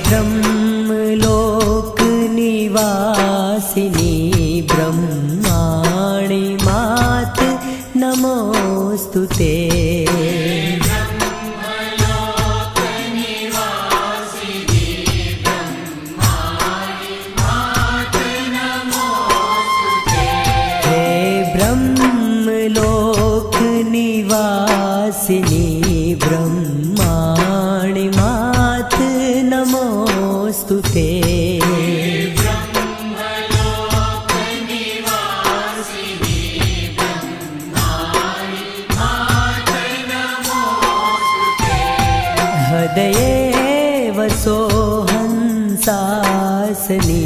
ब्रह्मलोक निवासिनी ब्रह्माणि मात नमोस्तुते। ब्रह्मलोक निवासिनी ब्रह्माणि मात नमोस्तुते। ब्रह्मलोक निवासिनी ब्रह्माणि मात नमोस्तुते। हृदये वसो हंसासनी